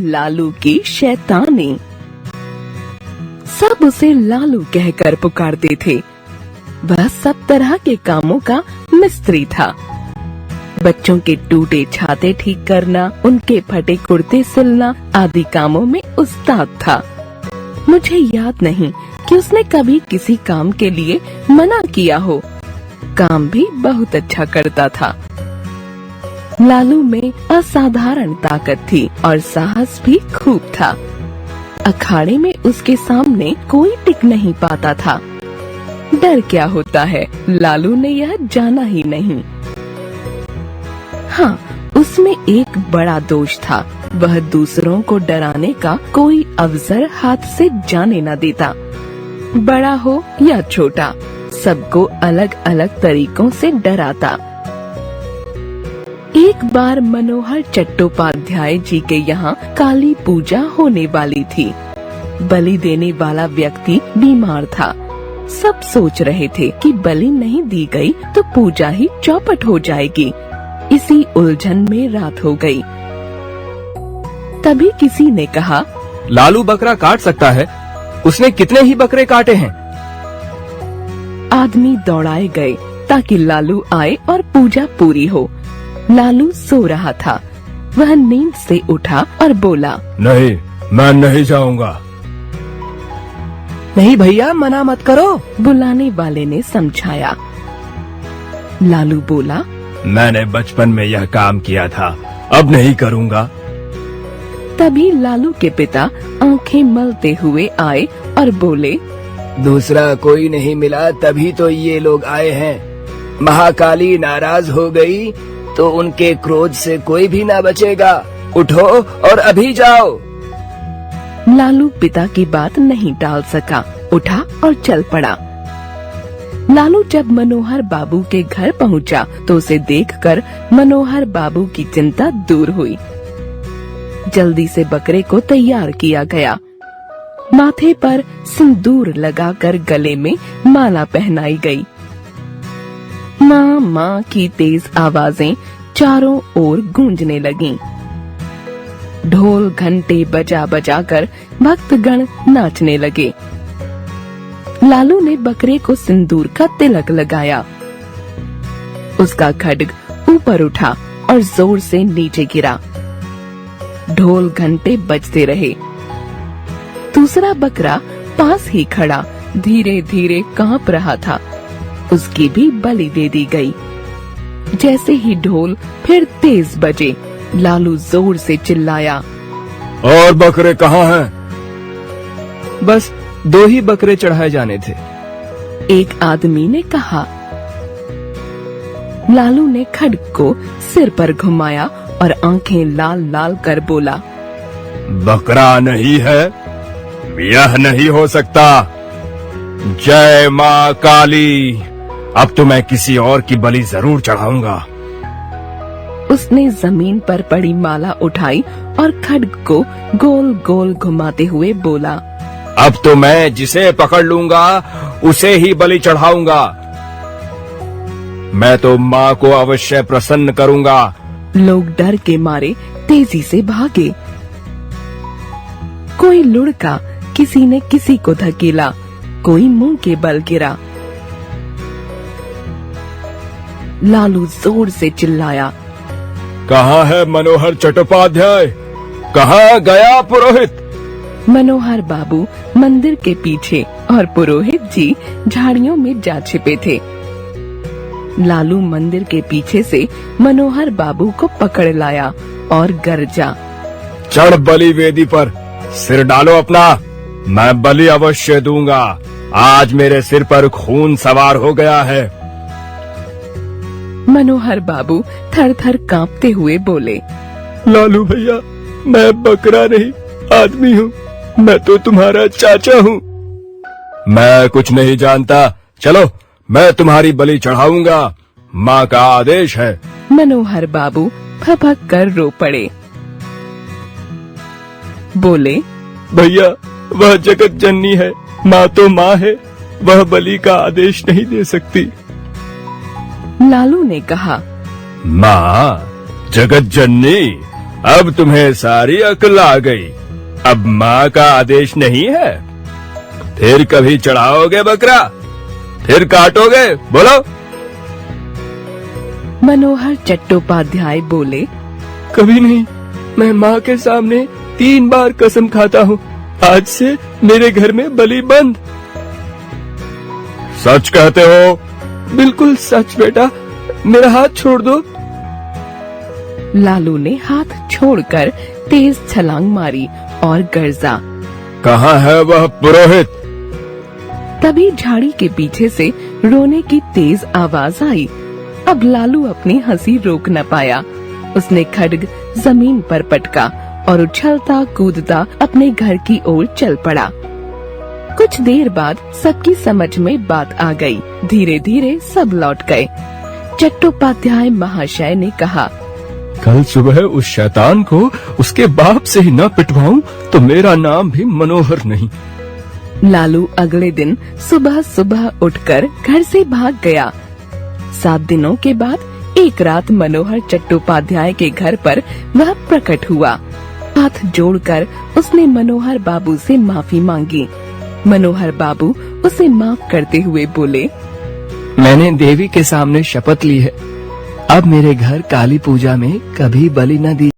लालू की शैतानी। सब उसे लालू कहकर पुकारते थे। वह सब तरह के कामों का मिस्त्री था। बच्चों के टूटे छाते ठीक करना, उनके फटे कुर्ते सिलना आदि कामों में उस्ताद था। मुझे याद नहीं कि उसने कभी किसी काम के लिए मना किया हो। काम भी बहुत अच्छा करता था। लालू में असाधारण ताकत थी और साहस भी खूब था। अखाड़े में उसके सामने कोई टिक नहीं पाता था। डर क्या होता है, लालू ने यह जाना ही नहीं। हाँ, उसमें एक बड़ा दोष था। वह दूसरों को डराने का कोई अवसर हाथ से जाने न देता। बड़ा हो या छोटा, सबको अलग अलग तरीकों से डराता। एक बार मनोहर चट्टोपाध्याय जी के यहाँ काली पूजा होने वाली थी। बलि देने वाला व्यक्ति बीमार था। सब सोच रहे थे कि बलि नहीं दी गई तो पूजा ही चौपट हो जाएगी। इसी उलझन में रात हो गई। तभी किसी ने कहा, लालू बकरा काट सकता है। उसने कितने ही बकरे काटे हैं। आदमी दौड़ाए गए ताकि लालू आए और पूजा पूरी हो। लालू सो रहा था। वह नींद से उठा और बोला, नहीं, मैं नहीं जाऊंगा। नहीं भैया, मना मत करो। बुलाने वाले ने समझाया। लालू बोला, मैंने बचपन में यह काम किया था, अब नहीं करूंगा। तभी लालू के पिता आंखें मलते हुए आए और बोले, दूसरा कोई नहीं मिला तभी तो ये लोग आए हैं। महाकाली नाराज हो गई तो उनके क्रोध से कोई भी ना बचेगा। उठो और अभी जाओ। लालू पिता की बात नहीं टाल सका, उठा और चल पड़ा। लालू जब मनोहर बाबू के घर पहुंचा तो उसे देखकर मनोहर बाबू की चिंता दूर हुई। जल्दी से बकरे को तैयार किया गया। माथे पर सिंदूर लगाकर गले में माला पहनाई गई। माँ माँ की तेज आवाजें चारों ओर गूंजने लगीं। ढोल घंटे बजा बजा कर भक्तगण नाचने लगे। लालू ने बकरे को सिंदूर का तिलक लगाया। उसका खड्ग ऊपर उठा और जोर से नीचे गिरा। ढोल घंटे बजते रहे। दूसरा बकरा पास ही खड़ा धीरे धीरे कांप रहा था। उसकी भी बलि दे दी गई। जैसे ही ढोल फिर तेज बजे, लालू जोर से चिल्लाया, और बकरे कहाँ हैं? बस 2 ही बकरे चढ़ाए जाने थे। एक आदमी ने कहा। लालू ने खड्ग को सिर पर घुमाया और आंखें लाल लाल कर बोला, बकरा नहीं है, यह नहीं हो सकता। जय माँ काली, अब तो मैं किसी और की बलि जरूर चढ़ाऊंगा। उसने जमीन पर पड़ी माला उठाई और खड्ग को गोल गोल घुमाते हुए बोला, अब तो मैं जिसे पकड़ लूंगा उसे ही बलि चढ़ाऊंगा। मैं तो माँ को अवश्य प्रसन्न करूंगा। लोग डर के मारे तेजी से भागे। कोई लुढ़का, किसी ने किसी को धकेला, कोई मुंह के बल गिरा। लालू जोर से चिल्लाया, कहाँ है मनोहर चट्टोपाध्याय? कहाँ गया पुरोहित? मनोहर बाबू मंदिर के पीछे और पुरोहित जी झाड़ियों में जा छिपे थे। लालू मंदिर के पीछे से मनोहर बाबू को पकड़ लाया और गरजा, चढ़ बलि वेदी पर, सिर डालो अपना, मैं बलि अवश्य दूंगा। आज मेरे सिर पर खून सवार हो गया है। मनोहर बाबू थर थर कांपते हुए बोले, लालू भैया, मैं बकरा नहीं आदमी हूँ। मैं तो तुम्हारा चाचा हूँ। मैं कुछ नहीं जानता। चलो, मैं तुम्हारी बलि चढ़ाऊंगा। माँ का आदेश है। मनोहर बाबू फपक कर रो पड़े। बोले, भैया, वह जगत जननी है, माँ तो माँ है, वह बलि का आदेश नहीं दे सकती। लालू ने कहा, माँ, जगत जननी, अब तुम्हें सारी अक्ल आ गई। अब माँ का आदेश नहीं है? फिर कभी चढ़ाओगे बकरा? फिर काटोगे? बोलो। मनोहर चट्टोपाध्याय बोले, कभी नहीं। मैं माँ के सामने 3 बार कसम खाता हूँ। आज से मेरे घर में बलि बंद। सच कहते हो? बिल्कुल सच बेटा, मेरा हाथ छोड़ दो। लालू ने हाथ छोड़कर तेज छलांग मारी और गर्जा। कहाँ है वह पुरोहित? तभी झाड़ी के पीछे से रोने की तेज आवाज आई। अब लालू अपनी हंसी रोक न पाया। उसने खड्ग जमीन पर पटका और उछलता कूदता अपने घर की ओर चल पड़ा। कुछ देर बाद सबकी समझ में बात आ गई। धीरे धीरे सब लौट गए। चट्टोपाध्याय महाशय ने कहा, कल सुबह उस शैतान को उसके बाप से ही न पिटवाऊं तो मेरा नाम भी मनोहर नहीं। लालू अगले दिन सुबह सुबह उठकर घर से भाग गया। 7 दिनों के बाद एक रात मनोहर चट्टोपाध्याय के घर पर वह प्रकट हुआ। हाथ जोड़कर उसने मनोहर बाबू से माफी मांगी। मनोहर बाबू उसे माफ करते हुए बोले, मैंने देवी के सामने शपथ ली है, अब मेरे घर काली पूजा में कभी बलि न दी